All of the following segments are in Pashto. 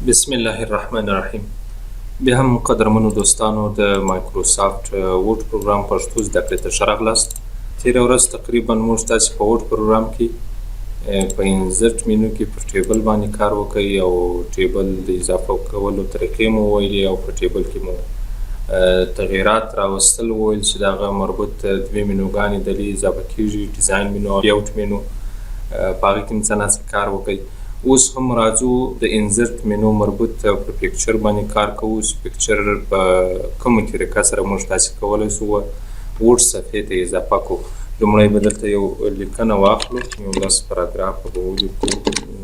بسم الله الرحمن الرحیم. بیا هم قدرمنو دوستانو د مایکروسافت ورډ پروګرام پښتو زده کړې ته ښه راغلاست. تېره ورځ تقریبا موږ تاسې په ورډ پروګرام کې په انزرټ مینو کې پر ټیبل باندې کار وکړئ او ټیبل د اضافه کولو طریقې مو وویلې او په ټیبل کې مو تغییرات راوستل وویل چې د هغه مربوط دوې مینوګانې دلې اضافه کېږي، ډیزاین مینو او لیاوټ مینو. په هغې کې مو څه ناڅه کار وکړئ. اوس هم راځو د انزرټ مینو مربوط په پکچر باندې کار کوو چې پکچر په کومه طریقه سره موږ تاسې کولی شو ورډ صفحې ته اضافه کړو. لومړی به دلته یو لیکنه واخلو، یو 10 پاراګرافه به ولیکو،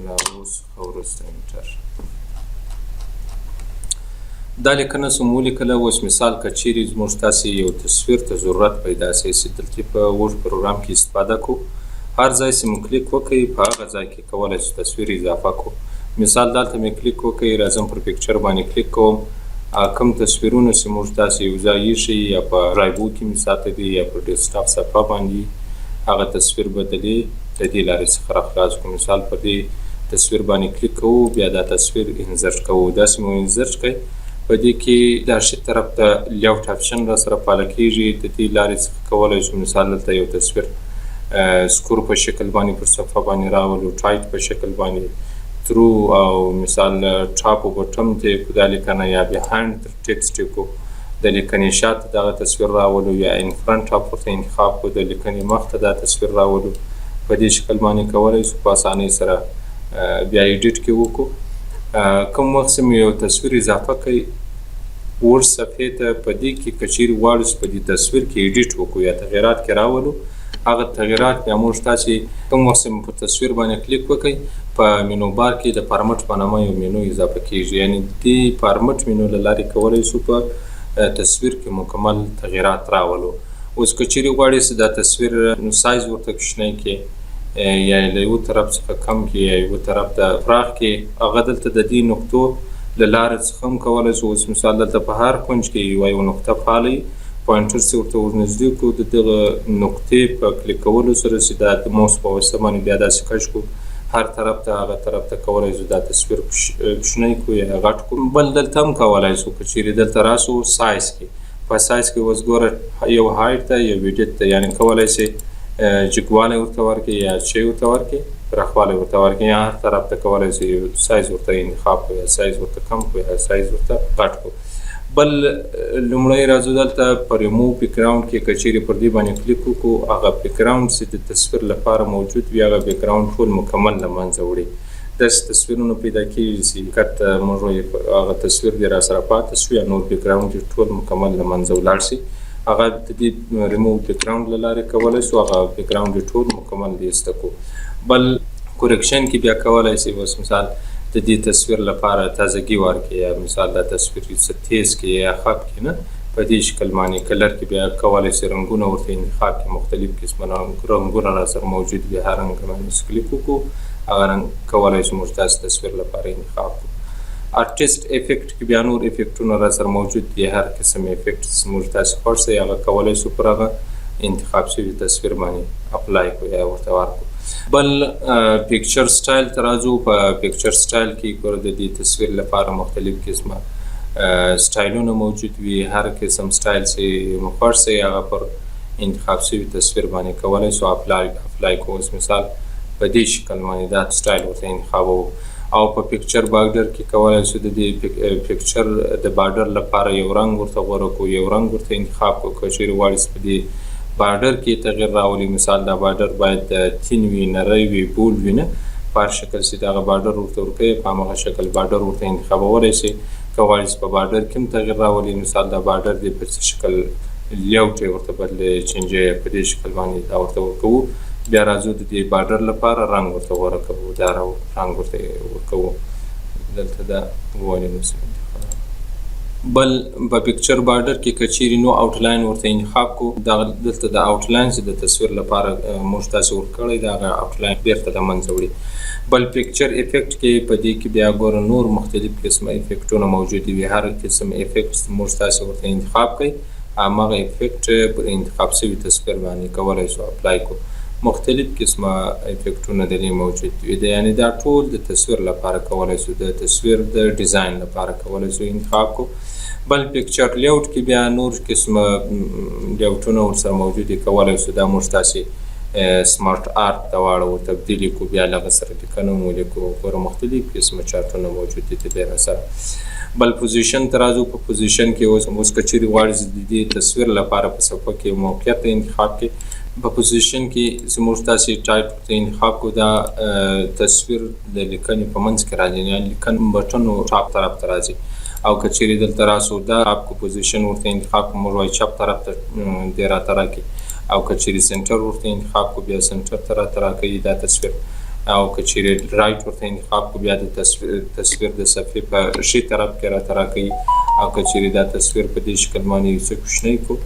له هغو څخه وروسته انټر. دا لیکنه چې مو ولیکله، اوس مثال که چیرې زموږ تاسې یو تصویر ته ضرورت پیدا شي چې دلته په ورډ پروګرام کې استفاده کړو، هر ځای چې مو کلیک وکړئ په هغه ځای کې کولی شو تصویر اضافه کړو. مثال دلته مې کلیک وکړئ، راځم پر پکچر باندې کلیک کوم، کوم تصویرونه چې موږ تاسې یو ځای ایښي یا په ډرایو کې مې ساتلي یا په ډیسکټاپ صفحه باندې هغه تصویر به د دې لارې څخه راخلاص کړو. مثال په دې تصویر باندې کلیک کوو، بیا دا تصویر انزرټ کوو. داسې مو انزرټ کړئ. په دې کې دا ښي طرف ته لیاوټ اپشن را سره فعاله کېږي. د دې لارې څخه کولی شو مثال دلته یو تصویر سکور په شکل باندې پر صفحه باندې راولو، ټایټ په شکل باندې ترو او مثال ټاپ او بټم ته کو دا لیکنه یا بیهایند ټکسټ کو د لیکنې شاته دغه تصویر راولو یا ان فرنٹ اپ ورته انتخاب کو د لیکنې مخ ته دا تصویر راولو. په دې شکل باندې کولی شو په اسانۍ سره بیا ایډیټ کې وکړو. کوم وخت چې مو یو تصویر اضافه کړئ ورډ صفحې ته، په دې کې که چیرې غواړو چې په دې تصویر کې ایډیټ وکړو یا تغییرات کې راولو، هغه تغییرات بیا موږ تاسې کوم وخت چې په تصویر باندې کلیک وکړئ په مینو بار کې د فارمټ په نامه یو مینو اضافه کېږي. یعنې دې فارمټ مینو له لارې کولی شو په تصویر کې مکمل تغییرات راولو. اوس که چیرې غواړئ چې دا تصویر سایز ورته کوچنی کړئ یا له یو طرف څخه کم کړئ یا یو طرف ته پراخ کړئ، هغه دلته د دې نقطو له لارې څخه هم کولی شو. اوس مثال دلته په هر کونج کې یو نقطه فعاله پوینټر چې ورته ورنږدې کړو، د دغه نقطې په کلیک کولو سره چې دا د موس په واسطه باندې بیا داسې کش کړو، هر طرف ته هغه طرف ته کولی شو دا تصویر کوچنی کړو یا غټ کړو. بل دلته هم کولی شو که چیرې دلته راسو سایز کې، په سایز کې اوس ګوره یو هایټ ته یو ویډت ته، یعنې کولی شئ جګوالی ورته ورکړئ یا چی ورته ورکړئ، پراخوالی ورته ورکړئ، یا هر طرف ته کولی شئ یو سایز ورته انتخاب کړو یا سایز ورته کم کړو یا سایز ورته غټ کړو. بل لومړی راځو دلته په ریموو بیکګراوند کې که چیرې پر دې باندې کلیک وکړو، هغه بیکګراوند چې د تصویر لپاره موجود وي هغه بیکګراوند ټول مکمل له منځه وړي. داسې تصویرونه پیدا کېږي چې کټ موږ وایو هغه تصویر دې را سره پاتې شو یا نور بیکګراوند یې ټول مکمل له منځه ولاړ شي، هغه د دې ریموو بیکګراوند له لارې کولی شو هغه بیکګراوند یې ټول مکمل ایسته کړو. بل کورکشن کې بیا کولی شئ اوس مثال د دې تصویر لپاره تازګي ورکړئ یا مثال دا تصویر څه تیز کړئ یا خپ کړئ، نه په دې شکل باندې کلر کې بیا کولی شئ رنګونه ورته انتخاب کړئ، مختلف قسمه رنګونه را سره موجود وي، هر رنګ باندې کلیک وکړو، هغه رنګ کولی شو موږ تاسې تصویر لپاره انتخاب کړو. آرټسټ افیکټ کې بیا نور افیکټونه را سره موجود دي، هر قسم افیکټ موږ تاسې خوښ شي هغه کولی شو پر هغه انتخاب شوي تصویر باندې اپلای کړو یا ورته ورکړو. بل پکچر سټایل ته راځو. په پکچر سټایل کې ګوره د دې تصویر لپاره مختلف قسمه سټایلونه موجود وي، هر قسم سټایل چې مو خوښ شي هغه پر انتخاب شوي تصویر باندې کولی شو اپلای کړو. اوس مثال په دې شکل باندې دا سټایل ورته انتخابوو. او په پکچر بارډر کې کولی شو د دې پکچر د بارډر لپاره یو رنګ ورته غوره کړو، یو رنګ ورته انتخاب کړو. که چیرې غواړئ په دې بارډر کې تغییر راولي، مثال دا بارډر باید تین وي، نری وي، بول وي، نه په هر شکل چې دغه بارډر ورته ورکوئ په همغه شکل بارډر ورته انتخابولی شئ. که غواړئ چې په بارډر کې هم تغییر راولي، مثال دا بارډر دی په څه شکل لیاوټ یې ورته بدلوي چینجوي، په دې شکل باندې دا ورته ورکوو. بیا راځو د دې بارډر لپاره رنګ ورته غوره کوو، دا رنګ ورته ورکوو، دلته دا ووایو نشو. بل په پکچر بارډر کې که چیرې نو آوټلاین ورته انتخاب کړو، دلته د آوټلاین چې د تصویر لپاره موږ تاسې ورکړی د هغه آوټلاین بیرته له منځه وړي. بل پکچر افیکټ کې په دې کې بیا ګوره نور مختلف قسمه افیکټونه موجود وي، هر قسم افیکټ موږ تاسې ورته انتخاب کړئ، همغه افیکټ پر انتخاب شوي تصویر باندې کولی شو اپلای کړو. مختلف قسمه افیکټونه د دې موجود دي. یعنی دا ټول د تصویر لپاره کولی شو، د تصویر د ډیزاین لپاره کولی شو انتخاب کو. بل پکچر لیاوټ کې بیا نور قسمه لیاوټونه ورسره موجود دي، کولی شو دا موږ تاسې سمارټ آرت ته واړو، تبدیلي کو، بیا له هغه سره لیکنه مو ولیکو. ګوره مختلف قسمه چارټونه موجود دي د دې سره. بل پوزیشن ته راځو. په پوزیشن کې اوس که چیرې غواړئ د دې تصویر لپاره په صفحه کې موقعیت ته انتخاب کړئ. په پوزیشن کې زموږ تاسې ټایپ ته انتخاب کو، دا تصویر د لیکنې په منځ کې راځي، یعنې لیکن بټن چاپ طرف ته راځي. او که چیرې دلته راسو دا آپ کو پوزیشن ورته انتخاب کو، موږ وایو چپ طرف ته دې راته راکړي. او که چیرې سنټر ورته انتخاب کو، بیا سنټر ته راته راکوي دا تصویر. او که چیرې رایټ ورته انتخاب کو، بیا د تصویر د صفحې په ښي طرف کې راته راکوي. او که چیرې دا تصویر په دې شکل باندې یو څه کوچنی کو،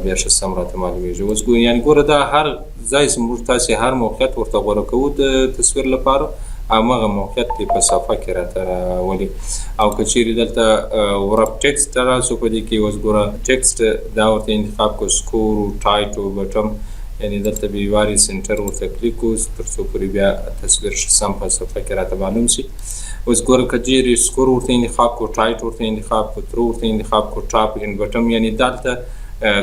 بیا ښه سم راته معلومیږي. اوس یعنې ګوره دا هر ځای موږ تاسې هر موقعیت ورته غوره کوو د تصویر لپاره، همغه موقعیت دې په صفحه کې راته راولي. او که چیرې دلته ورپ ټکسټ ته راسو، په دې کې اوس ګوره ټکسټ دا ورته انتخاب کو، سکور و ټایټ و بټم، یعنې دلته به یې وارې سنټر ورته کلیک کړو تر څو پورې بیا تصویر سم په صفحه کې راته معلوم شي. اوس ګوره که چیرې سکور ورته انتخاب کو، ټایټ ورته انتخاب کو، ترو ورته انتخاب کو، ټاپ اینډ بټم، یعنې دلته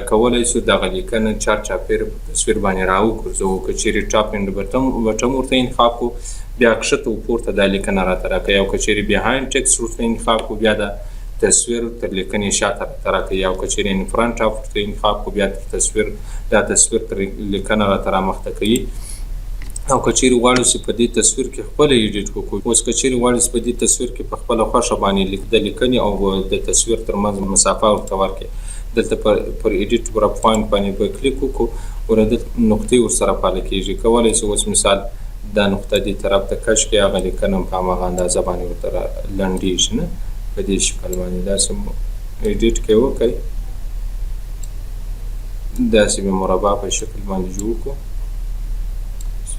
کولی شو دغه لیکنه چارچاپېره په تصویر باندې راوګرځوو. که چیرې ټاپ اینډ بټم ورته انتخاب کو، بیا کښته و پورته دا لیکنه راته راکوي. او که چیرې بیهایند ټکسټ ورته انتخاب کو، بیا د تصویر تر لیکنې شاته راته راکوي. او که چیرې ان فرنټ اف ورته انتخاب کو، بیا دا تصویر تر لیکنه راته رامخته کوي. او که چیرې غواړو چې په دې تصویر کې خپله ایډیټ وکړو، اوس که چیرې غواړو چې په دې تصویر کې په خپله خوښه باندې د لیکنې او د تصویر ترمنځ مسافه ورته ورکړئ، دلته پر ایډیټ ورپ پوینټ باندې به کلیک وکړو، ور دلته نقطې ورسره پاله کېږي. کولی شو اوس مثال دا نقطه دې طرف ته کش کړئ، هغه لیکنه په هماغه اندازه باندې ورته لنډېږي، نه په دې شکل باندې داسې مو ایډیټ کې وکړئ. داسې به مربع په شکل باندې جوړ کړو،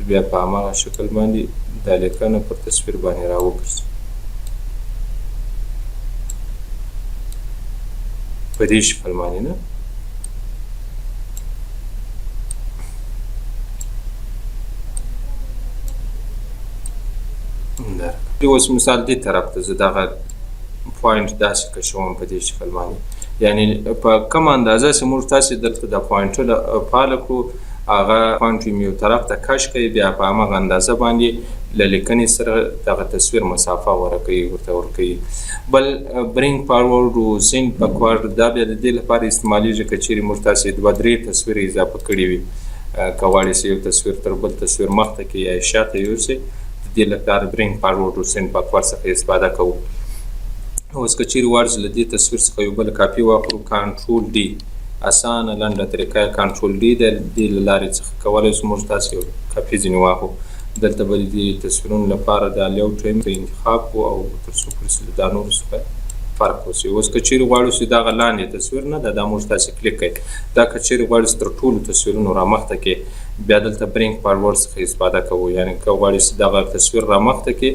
بیا په هماغه شکل باندې دا لیکنه پر تصویر باندې راوګرځو په دې شکل باندې، نه اوس مثال دې طرف ته زه دغه پوینټ داسې کشوم په دې شکل باندې، یعنې په کومه اندازه چې موږ تاسې دلته د پوینټونه فعاله کړو، هغه پوینټ یو طرف ته کش کوي، بیا په همغه اندازه باندې له لیکنې سره دغه تصویر مسافه غوره کوي، ورته ورکوي. بل برینګ فارورډ و سینډ بیکورډ، دا بیا د دې لپاره استعمالیږي که چیرې موږ تاسې 2-3 تصویر اضافه کړي وي، که غواړئ چې یو تصویر تر بل تصویر مخته کړئ یا شاته یوسئ، د دې لپاره برینګ فارورډ و سینډ بیکورډ څخه استفاده کوو. اوس که چیرې غواړئ چې له دې تصویر څخه یو بل کاپي واخلو، کنټرول ډي، اسانه لنډه طریقه یې کنټرول ډي د دې له لارې څخه کولی شو موږ تاسې یو کاپي ځینې واخلو. دلته به د دې تصویرونو لپاره دا لیاوټ انتخاب کړو او تر څو پورې چې دا نورو څخه فرق وشي. اوس که چیرې غواړو چې دغه لاندې تصویر نه دا موږ تاسې کلیک کړئ، دا که چیرې غواړئ چې تر ټولو تصویرونو رامخته کړئ، بیا دلته برینګ فارورډ څخه استفاده کوو، یعنې که غواړئ چې دغه تصویر رامخته کړئ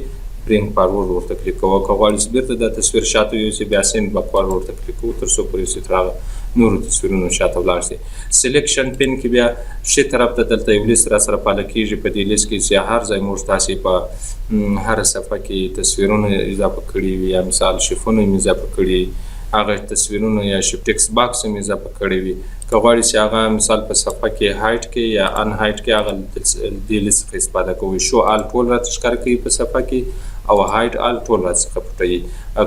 برینګ فارورډ ورته کلیک کوو، که غواړئ چې بیرته دا تصویر شاته یوسئ بیا سینډ بیکورډ ورته کلیک کوو تر څو پورې چې تر هغه نورو تصویرونو شاته ولاړ شي. سلیکشن پین کې بیا ښي طرف ته دلته یو لیست را سره پاله کېږي، په دې لیست کې چې هر ځای موږ تاسې په هره صفحه کې تصویرونه اضافه کړي وي، یا مثال شیفونه یې اضافه کړي، هغه تصویرونه یا ټکسټ باکس هم اضافه کړي وي، که غواړئ چې هغه مثال په صفحه کې هایټ کې یا ان هایټ کې هغه دې لیست څخه استفاده کوئ. شو آل ټول راته ښکاره کوي په صفحه کې، او هایټ آل ټول راڅخه پټوي.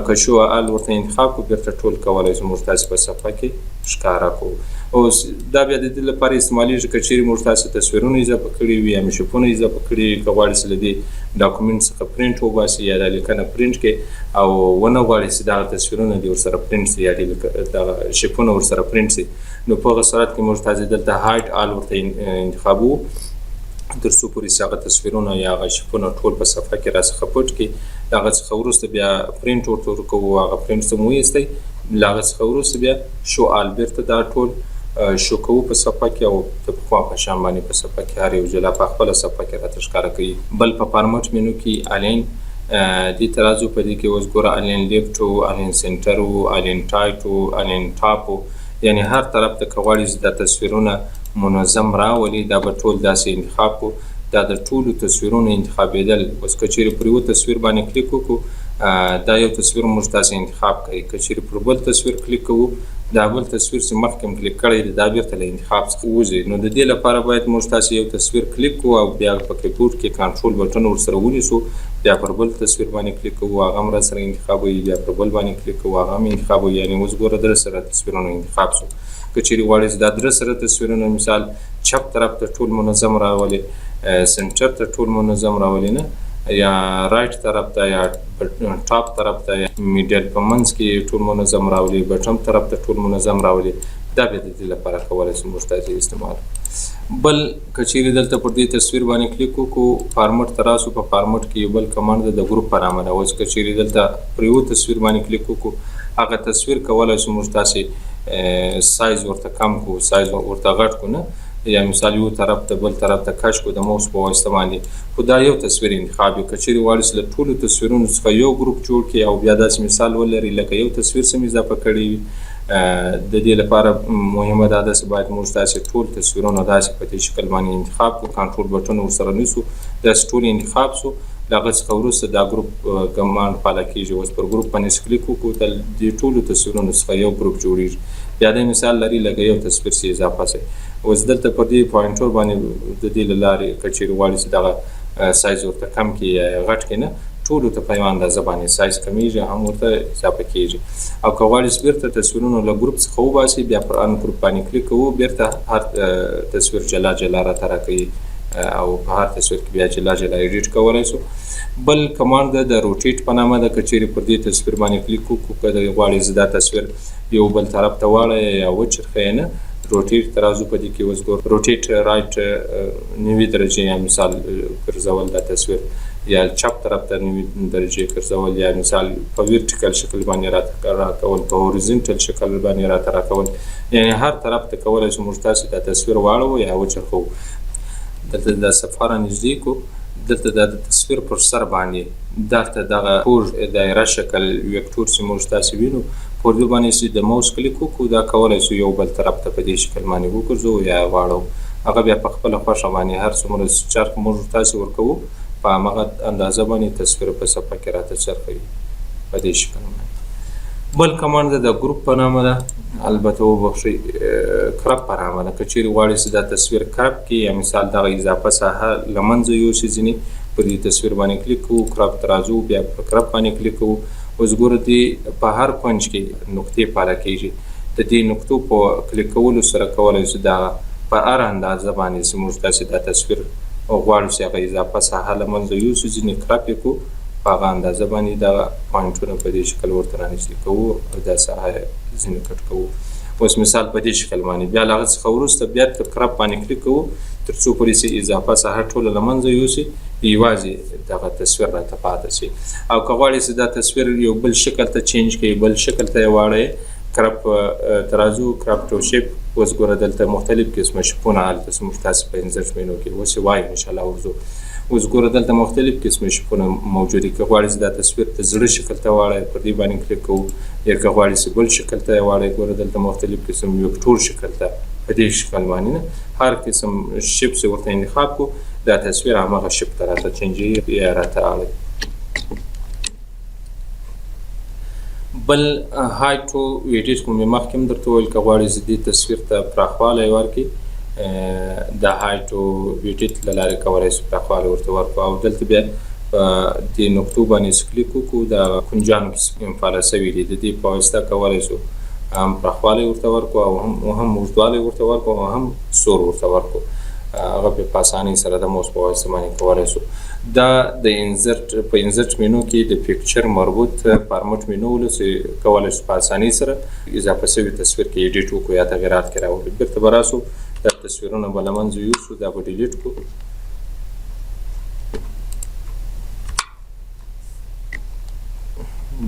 که شو آل ورته انتخاب کړو بیرته ټول کولی شو موږ تاسې په صفحه کې ښکاره کړو. اوس دا بیا د دې لپاره استعمالیږي که چیرې موږ تاسې تصویرونه اضافه کړي وي یا میشپونه اضافه کړي وي، که غواړئ چې له دې ډاکومنټ څخه پرنټ وباسئ یا دا لیکنه پرنټ کړئ، او ونه غواړئ چې دغه تصویرونه دې ورسره پرنټ شي یا دغه شیپونه ورسره پرنټ شي، نو په هغه صورت کې موږ تاسې دلته هایټ آل ورته انتخابوو تر څو پورې چې هغه تصویرونه یا هغه شیپونه ټول په صفحه کې راڅخه پټ کړي. د هغه څخه وروسته بیا پرنټ ورته ورکوو، هغه پرنټ ته مو وایستئ، له هغه څخه وروسته بیا شو آل بیرته دا ټول شو کوو په صفحه کې، او د پخوا په شان باندې په صفحه کې هر یو جلا په خپله صفحه کې راته ښکاره کوي. بل په فارمټ مینو کې الین دې ته راځو، په دې کې اوس ګوره الین لیفټ و، الین سنټر و، الین ټایټ و، الین ټاپ و، یعنې هر طرف ته که غواړئ چې دا تصویرونه منظم راولي دا به ټول داسې انتخاب کو دا د ټولو تصویرونو انتخابېدل. اوس که چیرې پر یو تصویر باندې کلیک وکړو دا یو تصویر موږ داسې انتخاب کوي. که چیرې پر بل تصویر کلیک کوو دا بل تصویر چې مخکې م کلیک کړی دی دا بیرته له انتخاب څخه وځي. نو د دې لپاره باید موږ تاسې یو تصویر کلیک کوو او بیا په کیبورډ کې کنټرول بټن ورسره ونیسو، بیا پر بل تصویر باندې کلیک کوو هغه هم راسره انتخابوي، بیا پر بل باندې کلیک کوو هغه هم انتخابوي. یعنې اوس ګوره درې سره تصویرونه انتخاب شو. که چیرې غواړئ چې دا درې سره تصویرونه مثال چپ طرف ته ټول منظم راولي، سنټر ته ټول منظم راولي نه، یا رایټ طرف ته یا ټاپ طرف ته یا میډل په منځ کې ټول منظم راولي، بټم طرف ته ټول منظم راولي. دا بیا د دې لپاره کولی شو موږ تاسې استعمال. بل که چیرې دلته پر دې تصویر باندې کلیک وکړو فارمټ ته راسو، په فارمټ کې یو بل کمانډ ده د ګروپ په نامه ده. اوس که چیرې دلته پر یو تصویر باندې کلیک وکړو هغه تصویر کولی شو موږ تاسې سایز ورته کم کړو، سایز ورته غټ کړو نه، یا مثال یو طرف ته بل طرف ته کش کو د موس په واسطه باندې. خو دا یو تصویر انتخاب وي. که چیرې غواړئ چې له ټولو تصویرونو څخه یو ګروپ جوړ کړي او بیا داسې مثال ولري لکه یو تصویر سم اضافه کړی وي، د دې لپاره مهمه دا ده چې باید موږ تاسې ټول تصویرونه داسې په دې شکل باندې انتخاب کړو، کنټرول بټن ورسره نیسو، داسې ټول انتخاب سو. له هغه څخه وروسته دا ګروپ کمانډ فعاله کېږي. اوس پر ګروپ باندې کلیک وکړو د دې ټولو تصویرونو څخه یو ګروپ جوړېږي. بیا د مثال لري لکه یو تصویر چې اضافه شي. اوس دلته پر دې پوینټر باندې د دې له لارې که چیرې غواړئ چې دغه سایز ورته کم کړي یا غټ کړي نه، ټولو ته په یوه اندازه باندې سایز کمیږي هم ورته اضافه کېږي. او که غواړئ چې بیرته تصویرونه له ګروپ څخه وباسئ بیا پر ان ګروپ باندې کلیک کوو، بیرته هر تصویر جلا جلا راته راکوي او په هر تصویر کې بیا جلا جلا ایډیټ کولی شو. بل کمانډ ده د روټیټ په نامه ده. که چیرې پر دې تصویر باندې کلیک وکړو که غواړئ چې دا تصویر یو بل طرف ته واړوئ یا وچرخئ نه، روټیټ ته راځو. په دې کې اوس ګور روټیټ رایټ 90 درجې یا مثال ګرځول دا تصویر، یا چپ طرف ته 90 درجې ګرځول، یا مثال په ویرټیکل شکل باندې راته راکول، په هوریزنټل شکل باندې راته راکول. یعنې هر طرف ته کولی شو موږ تاسې دا تصویر واړوو یا وچرخوو. دلته دا صفحه رانږدې کړو، دلته د تصویر پر سر باندې دلته دغه کوږ دایره شکل ویکتور چې موږ تاسې وینو پر دې باندې چې د موس کلیک وکړو دا کولی شو یو بل طرف ته په دې شکل باندې وګرځو یا واړو. هغه بیا په خپله خوښه باندې هر څومره چرخ موږ تاسې ورکوو په همغه اندازه باندې تصویر په صفحه کې راته څرخوي په دې شکل باندې. بل کمانډ د ګروپ په نامه ده، البته وبخښئ کرپ په نامه ده. که چیرې غواړئ چې دا تصویر کرپ کړي یا مثال دغه اضافه ساحه له منځه یوسي ځینې، پر دې تصویر باندې کلیک کوو، کرپ ته راځو، بیا په کرپ باندې کلیک کوو. اوس ګوره دې په هر کونج کې نقطې فعاله کېږي. د دې نقطو په کلیک کولو سره کولی شو دا په هر اندازه باندې چې موږ داسې دا تصویر غواړو چې هغه اضافه ساحه له منځه یوسو، ځینې کرپ یې کړو په هغه اندازه باندې دغه پوینټونه په دې شکل ورته رانږدې کوو او دا ساحه ځینې کټ کوو. اوس مثال په دې شکل باندې بیا له هغه څخه وروسته بیا په کرپ باندې کلیک کوو تر څو پورې چې اضافه ساحه ټوله له منځه یوسي، یوازې دغه تصویر راته پاتې شي. او که غواړئ چې دا تصویر یو بل شکل ته چینج کړئ، بل شکل ته یې واړئ، کرپ ته راځو، کرپ ټو شیپ. اوس ګوره دلته مختلف قسمه شیپونه هلته چې موږ تاسې په انزرټ مینو کې اوس یې وایو انشاءالله ورځو. اوس ګوره دلته مختلف قسمه شیپونه موجود دي. که غواړئ چې دا تصویر د زړه شکل ته واړئ پر دې باندې کلیک کوو، یا که غواړئ چې بل شکل ته یې واړئ ګوره دلته مختلف قسم ویکټور شکل ته په دې شکل باندې نه هر قسم شیپ چې ورته انتخاب کړو دا تصویر همغه شیپ ته راته چینجوي یا راته اړوي. بل هایټ او ایډیټ کوم مخکې هم درته وویل، که غواړئ چې دې تصویر ته پراخوالی ورکړي د هایټ او ایډیټ له لارې کولی شو پراخوالی ورته ورکړو. او دلته بیا دې نقطو باندې کلیک وکړو، د کونجانو کې فعاله شوي دي، د دې په واسطه کولی شو هم پراخوالی ورته ورکړو او هم اوږدوالی ورته ورکړو او هم سور ورته ورکړو. هغه بیا په اسانۍ سره د موس په واسطه باندې کولی شو. دا د انزرټ په انزرټ مینو کې د پیکچر مربوط فارمټ مینو ولو چې کولی شو په اسانۍ سره اضافه شوي تصویر کې ایډیټ وکړو یا تغیرات کې راولو. بیرته به راسو دا تصویرونه به له منځه یوسو، دا به ډیلیټ کړو.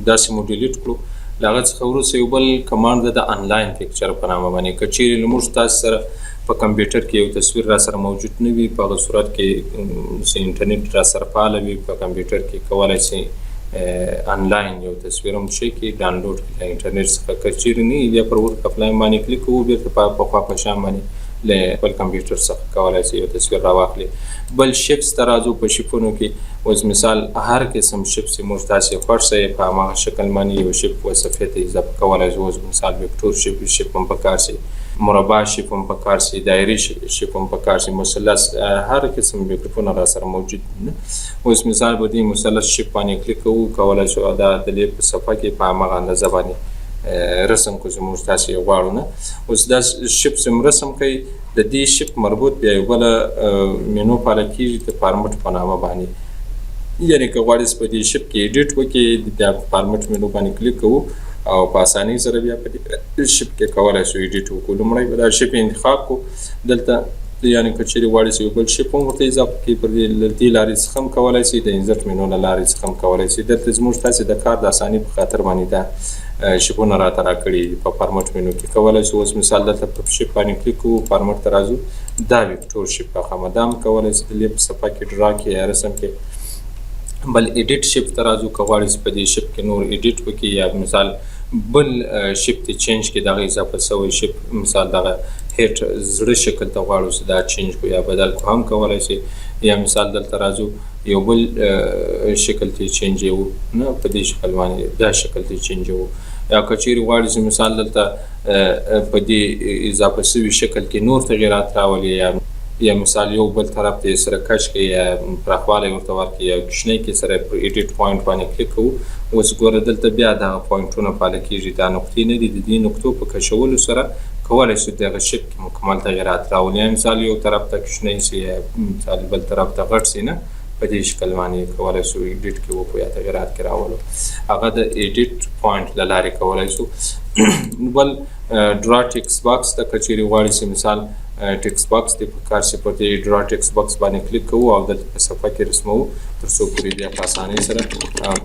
داسې مو ډیلیټ کړو. له هغه څخه وروسته یو بل کمانډ ده د انلاین پیکچر په نامه باندې. که چیرې موږ تاسو سره په کمپیوټر کې یو تصویر را سره موجود نه وي، په هغه صورت کې چې انټرنیټ را سره فعاله وي په کمپیوټر کې کولی شئ انلاین یو تصویر هم شي کې ډاونلوډ کړي له انټرنیټ څخه. که چیرې نه وي بیا پر ورک افلاین باندې کلیک کوو، بیرته په پخوا په شان باندې له خپل کمپیوټر څخه کولای شي یو تصویر راواخلي. بل شیپس ته راځو. په شیپونو کې اوس مثال هر قسم شیپ چې موږ تاسې خوښ شئ په هماغه شکل باندې یو شیپ وصفې ته اضافه کولی شو. اوس مثال وکتور شیپ هم پکار شي، مربع شیپ هم پکار شي، دایري شیپ هم پکار شي، مثلث، هر قسم وکتورونه را سره موجود دي. اوس مثال به دې مثلث شیپ باندې کلیک کوو، کولی شو دا د دې په صفحه کې په هماغه اندازه باندې رسم کو زموږ تاسې یې غواړو نه. اوس دا شیپ چې رسم کوي د دې شیپ مربوط بیا یو بله مینو پاله کېږي د فارمټ په نامه باندې. یعنې که غواړئ په دې شیپ کې ایډیټ وکړئ بیا فارمټ مینو باندې کلیک کوو او په اسانۍ سره بیا په دې شیپ کې کولی شو ایډیټ وکړو. لومړی به دا شیپ انتخاب کړو. دلته یعنې که چیرې غواړئ چې یو بل شیپ هم ورته اضافه کړئ پر دې لارې څخه هم کولی شئ، د انزرټ مینو له لارې څخه هم کولی شئ. دلته زموږ تاسې د کار د اسانۍ په خاطر باندې دا شیپونه راته راکړي په فارمټ مینو کې. کولی شو اوس مثال دلته په شیپ باندې کلیک کوو، فارمټ ته راځو، دا وکتور شیپ راخه دا هم کولی شئ د دې په صفحه کې ډرا کړئ یا رسم کړئ. بل ایډیټ شیپ ته راځو. که غواړئ چې په دې شیپ کې نور ایډیټ وکړئ یا مثال بل شیپ ته چینج کړئ، دغه اضافه شوی شیپ مثال دغه هیټ زړه شکل ته غواړو چې دا چینج کړو یا بدل کړو هم کولی شئ. یا مثال دلته راځو یو بل شکل ته چینجوو نه، په دې شکل باندې دا شکل ته چینجوو. یا که چیرې غواړئ چې مثال دلته په دې اضافه شوي شکل کې نور تغیرات راولي یا مثال یو بل طرف ته سره کش کړئ یا پراخوالی ورته ورکړئ یا کوچنی کې سره پر ایډیټ پوینټ باندې کلیک کوو. اوس ګوره دلته بیا دغه پوینټونه پاله کېږي، دا نقطې نه دي. د دې نقطو په کشولو سره کولی شو دغه شیپ کې مکمل تغیرات راولي. یا مثال یو طرف ته کوچنی سي یا مثال بل طرف ته غټ سي نه، په دې شکل باندې کولی شو ایډیټ کې وکړو یا تغیرات کې راولو. هغه د ایډیټ پوینټ له لارې کولی شو. بل ډرا ټیکس باکس ته که چیرې غواړئ چې مثال ټیکس باکس دې په کار شي، پر دې ډرا ټیکس باکس باندې کلیک کوو او دلته په صفحه کې رسموو تر څو پورې بیا په اسانۍ سره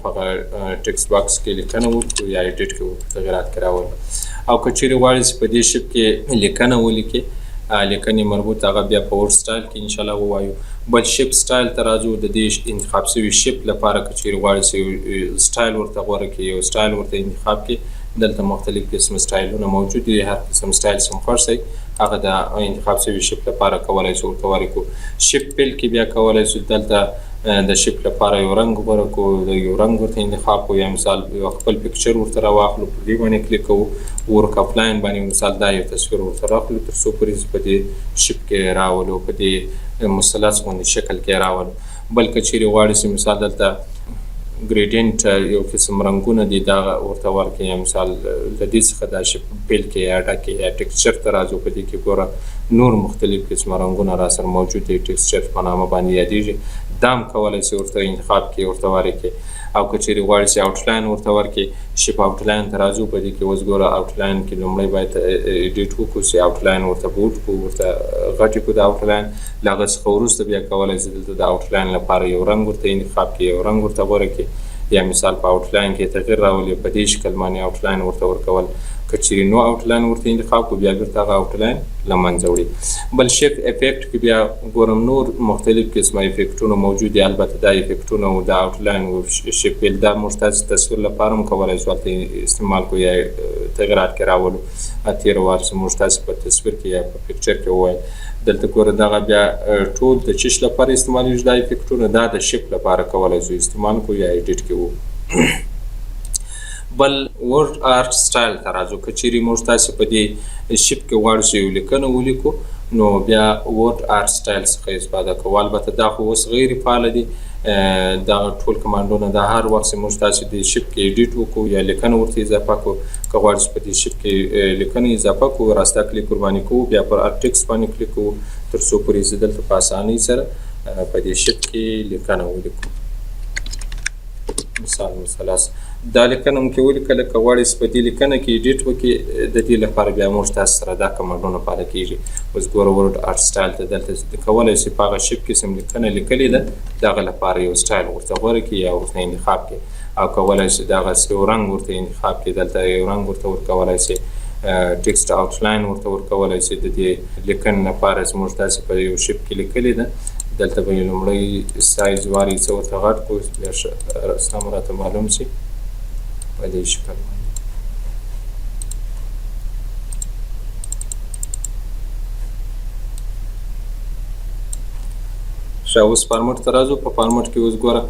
په هغه ټیکس باکس کې لیکنه وکړو یا ایډیټ کې وکړو، تغیرات کې راولو. او که چیرې غواړئ چې په دې شیپ کې لیکنه ولیکئ، لیکنې مربوط هغه بیا په ورډ سټایل کې انشاءالله ووایو. بل شیپ سټایل ته راځو. د دې انتخاب شوي شیپ لپاره که چیرې غواړئ چې سټایل ورته غوره کړئ، یو سټایل ورته انتخاب کړئ. دلته مختلف قسم سټایلونه موجود دي، هر قسم سټایل چې مو خوښ شي هغه د انتخاب شوي شیپ لپاره کولی شو ورته غوره کړو. شیپ پیل کې بیا کولی شو دلته د شیپ لپاره یو رنګ غوره کړو، یو رنګ ورته انتخاب کړو یا مثال یو خپل پکچر ورته راواخلو، پر دې باندې کلیک کوو، ورک افلاین باندې مثال دا یو تصویر ورته راخلو تر څو پورې په دې شیپ کې راولو، په دې مثلث غوندې شکل کې راولو. بل که چیرې غواړئ چې مثال دلته ګریډینټ یو قسم رنګونه دي دا ورته ورکړئ، یا مثال له دې څخه دا شیپ پیل کړئ یا ډکې یا ټیکسچر ته راځو. په دې کې ګوره نور مختلف قسمه رنګونه را سره موجود دي، ټیکسچر په نامه باندې یادېږي. دا هم کولی شئ ورته انتخاب کړئ، ورته ورکړئ. او که چیرې غواړئ چې آوټلاین ورته ورکړئ، شیپ آوټلاین ته راځو. په دې کې اوس ګوره آوټلاین کې لومړی باید ایډیټ وکړو چې آوټلاین ورته بوټ کړو، ورته غټې کړو د آوټلاین. له هغه څخه وروسته بیا کولی شئ دلته د آوټلاین لپاره یو رنګ ورته انتخاب کړئ، یو رنګ ورته غوره کړئ. یا مثال په آوټلاین کې تغیر راولي، په دې شکل باندې آوټلاین ورته ورکول. که چیرې نو آوټلاین ورته انتخاب کړو بیا بېرته هغه آوټلاین له منځه وړي. بل شیپ افیکټ کې بیا ګورم نور مختلف قسمه افیکټونه موجود دي. البته دا افیکټونه او د آوټلاین او شیپ پیل دا موږ تاسې تصویر لپاره هم کولی شو هلته استعمال کړو یا تغیرات کې راولو. تېره وار چې موږ تاسې په تصویر کې یا په پکچر کې ووایل. دلته ګوره دغه بیا ټول د چش لپاره استعمالیږي دا افیکټونه، دا د شیپ لپاره کولی شو استعمال کړو یا ایډیټ کې وو. بل ورډ آرټ سټایل ته راځو. که چیرې موږ تاسې په دې شیپ کې غواړو چې یو لیکنه ولیکو نو بیا ورډ آرټ سټایل څخه استفاده کوو. البته دا خو اوس غیر فعاله دي، دغه ټول کمانډونه دا هر وخت چې موږ تاسې د شیپ کې ایډیټ وکړو یا لیکنه ورته اضافه کړو. که غواړو چې په دې شیپ کې لیکنه اضافه کړو راسته کلیک ورباندې کوو، بیا پر آرټ ټیکس باندې کلیک کوو تر څو پورې چې دلته په اسانۍ سره په دې شیپ کې لیکنه ولیکو. مثال مثلث دا لیکنه هم کې ولیکه. لکه غواړئ چې په دې لیکنه کې ایډیټ وکړي، د دې لپاره بیا موږ تاسو سره دا کمانډونه پاله کېږي. اوس ګوره ورډ آرټ سټایل ته دلته کولی شئ په هغه شیپ کې چې لیکنه لیکلې ده د هغه لپاره یو سټایل ورته غوره کړئ یا ورته انتخاب کړئ. او کولی شئ دغسې یو رنګ ورته انتخاب کړئ، دلته یو رنګ ورته ورکولی شئ، ټیکسټ آوټلاین ورته ورکولی شئ. د دې لیکنې لپاره چې موږ تاسې په یو شیپ کې لیکلې ده، دلته به یې لومړی سایز واري څه ورته غټ کړو، بیا سم راته معلوم شي په دې شکل باندې. ښه اوس فارمټ ته راځو. په فارمټ کې اوس ګوره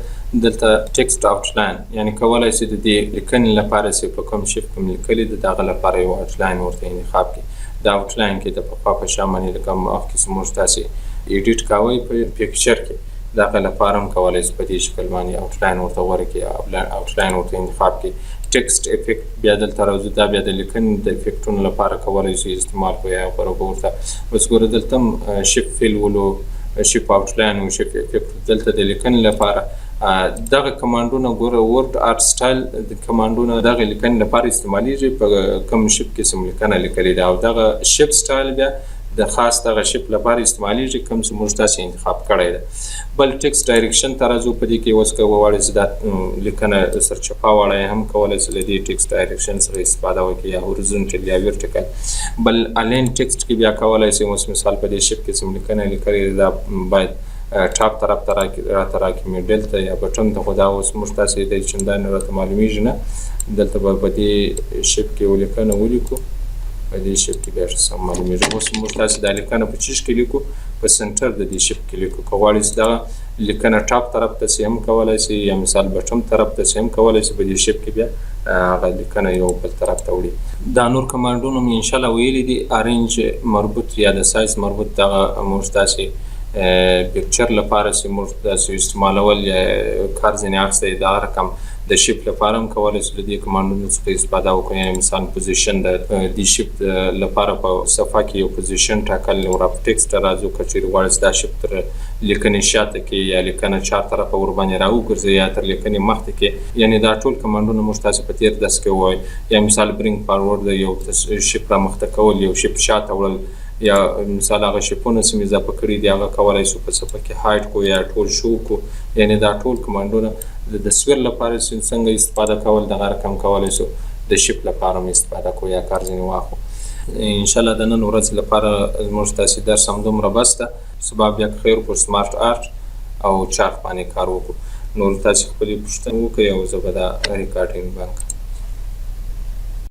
دلته ټکسټ آوټلاین، یعنې کولی شي د دې لیکنې لپاره چې په کوم شیف کوم لیکلي د دغه لپاره یو آوټلاین ورته انتخاب کړي. د آوټلاین کې د پخوا په شان باندې لکه مخکې چې موږ تاسې ایډیټ کوئ په پیکچر کې، دغه لپاره هم کولی شي په دې شکل باندې آوټلاین ورته غوره کړي، آوټلاین ورته انتخاب کړي. ټکسټ افیکټ بیا دلته راځو، دا بیا د لیکنې د افیکټونو لپاره کولی شي استعمال کړو یا غوره به ورته. اوس ګوره دلته هم شیپ فیل ولو، شیپ آوټلاین او شیپ افیکټ. دلته د لیکنې لپاره دغه کمانډونه ګوره ورډ آرت سټایل د کمانډونه دغه لیکنې لپاره استعمالیږي په کوم شیپ کې چې لیکنه لیکلې ده، او دغه شیپ سټایل بیا د خاص دغه شیپ لپاره استعمالیږي کوم چې موږ تاسې انتخاب کړی ده. بل ټکسټ ډایرکشن ته راځو. په دې کې اوس که وغواړئ چې دا لیکنه سرچپه واړئ هم کولی شئ له دې ټکسټ ډایرکشن څخه استفاده وکړئ، یا هوریزونټل یا ویرټیکل. بل الاین ټکسټ کې بیا کولی شئ اوس مثال په دې شیپ کې چې لیکنه لیکلې ده باید ټاپ طرف ته راته راکړي، میډل ته یا بټن ته، خو دا اوس موږ تاسې دی چندانې راته معلومیږي نه. دلته به په دې شیپ کې لیکنه ولیکو، په دې شیپ کې بیا ښه سم معلومیږي. اوس موږ تاسې دا لیکنه په چیش کې لیکو، په سنټر د دې شیپ کې لیکو. که غواړئ چې دغه لیکنه ټاپ طرف ته سي هم کولی شئ، یا مثال بټم طرف ته سي هم کولی شئ. په دې شیپ کې بیا هغه لیکنه یو بل طرف ته وړي. دا نور کمانډونه مې انشاءالله ویلي دي. ارینج مربوط یا د سایز مربوط دغه موږ تاسې پکچر لپاره چې موږ تاسې استعمالول یا کار ځینې اخیستی دغه رقم د شیپ لپاره هم کولی شو له دې کمانډونو څخه استفاده وکړو. یعنې مثال پوزیشن د دې شیپ لپاره په صفحه کې یو پوزیشن ټاکل، ورا په ټکسټ ته راځو. که چیرې غواړئ چې دا شیپ تر لیکنې شاته کې یا لیکنه چار طرفه ورباندې راوګرځئ یا تر لیکنې مخته کې، یعنې دا ټول کمانډونه موږ تاسې په تېر درس کې ووایو. یا مثال برینګ فارورډ د یو شیپ رامخته کول، یو شیپ شاته وړل، یا مثال هغه شیپونه چې مې اضافه کړي دي هغه کولی شو په صفحه کې هایډ کړو یا ټول شو کړو. یعنې دا ټول کمانډونه د تصویر لپاره څنګه استفاده کول دغه رقم کولی شو د شیپ لپاره هم استفاده کړو یا کار ځینې واخلو. انشاءالله د نن ورځې لپاره زموږ تاسې درس همدومره بس ده. سبا بیا که خیر پر سمارټ آرټ او چاپ باندې کار وکړو. نور تاسې خپلې پوښتنې وکړئ او زه به دا ریکارډینګ بند کړم.